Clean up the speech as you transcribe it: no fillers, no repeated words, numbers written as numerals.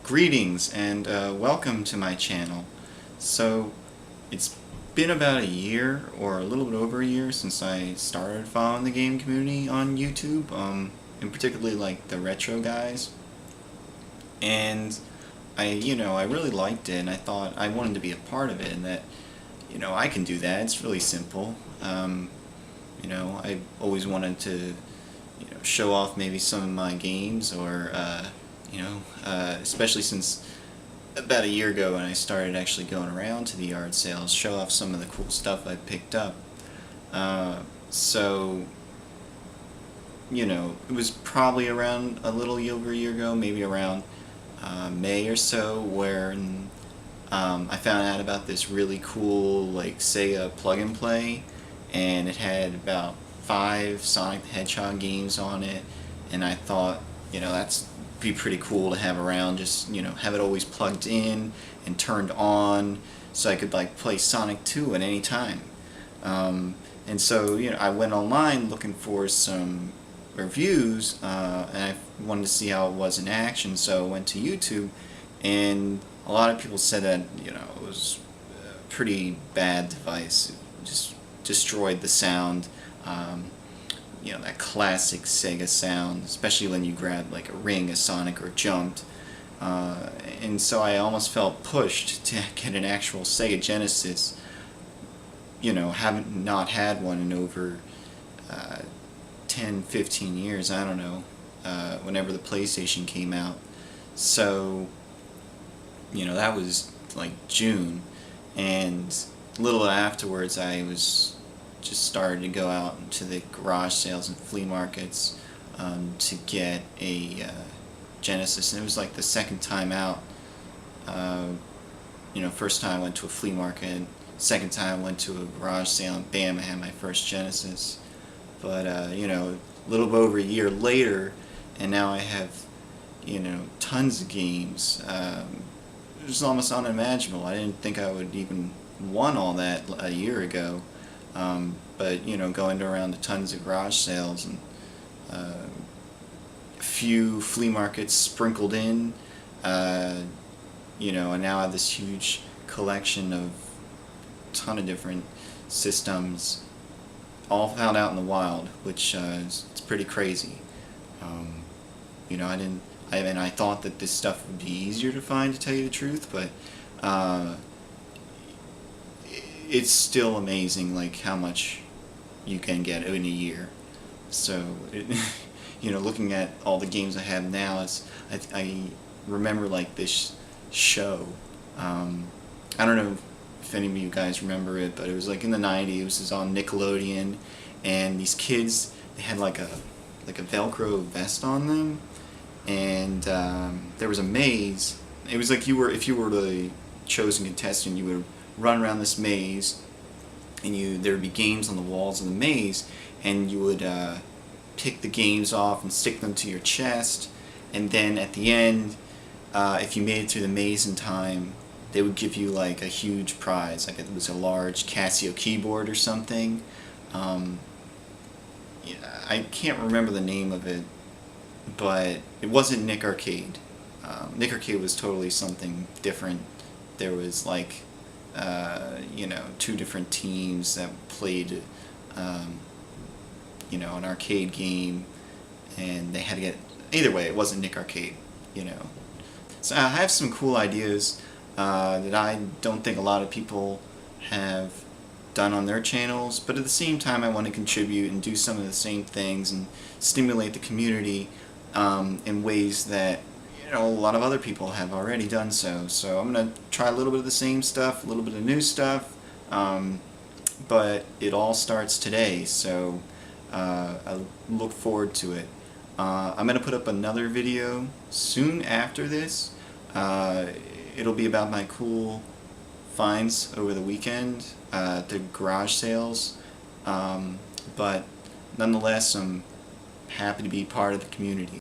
Greetings and welcome to my channel. So it's been about a year or a little bit over a year since I started following the game community on YouTube, and particularly like the retro guys. And I really liked it, and I thought I wanted to be a part of it, and that I can do that. It's really simple. I always wanted to show off maybe some of my games, or especially since about a year ago when I started actually going around to the yard sales, show off some of the cool stuff I picked up. So it was probably around a little over a year ago, maybe around May or so, where I found out about this really cool like Sega plug-and-play, and it had about 5 Sonic the Hedgehog games on it, and I thought, that's be pretty cool to have around, just have it always plugged in and turned on, so I could like play Sonic 2 at any time. And so I went online looking for some reviews, and I wanted to see how it was in action, so I went to YouTube, and a lot of people said that it was a pretty bad device. It just destroyed the sound. That classic Sega sound, especially when you grabbed like a ring, a Sonic, or jumped. And so I almost felt pushed to get an actual Sega Genesis, haven't not had one in over 10, 15 years, I don't know, whenever the PlayStation came out. So, that was like June, and a little afterwards I was just started to go out into the garage sales and flea markets to get a Genesis, and it was like the second time out. First time I went to a flea market, second time I went to a garage sale, and bam, I had my first Genesis. But a little bit over a year later, and now I have tons of games. It was almost unimaginable. I didn't think I would even want all that a year ago. But going around to tons of garage sales and a few flea markets sprinkled in, and now I have this huge collection of a ton of different systems, all found out in the wild, which it's pretty crazy. I thought that this stuff would be easier to find, to tell you the truth, but it's still amazing, like how much you can get in a year. So, looking at all the games I have now, I remember like this show. I don't know if any of you guys remember it, but it was like in the '90s. It was on Nickelodeon, and these kids, they had like a Velcro vest on them, and there was a maze. It was like if you were the chosen contestant, you would run around this maze, and there would be games on the walls of the maze, and you would pick the games off and stick them to your chest, and then at the end, if you made it through the maze in time, they would give you like a huge prize, like it was a large Casio keyboard or something. I can't remember the name of it, but it wasn't Nick Arcade. Nick Arcade was totally something different. There was like 2 different teams that played an arcade game, and they had to get, either way, it wasn't Nick Arcade. So I have some cool ideas that I don't think a lot of people have done on their channels, but at the same time I want to contribute and do some of the same things and stimulate the community in ways that a lot of other people have already done so. So I'm going to try a little bit of the same stuff, a little bit of new stuff, but it all starts today, so I look forward to it. I'm going to put up another video soon after this. It'll be about my cool finds over the weekend at the garage sales, but nonetheless I'm happy to be part of the community.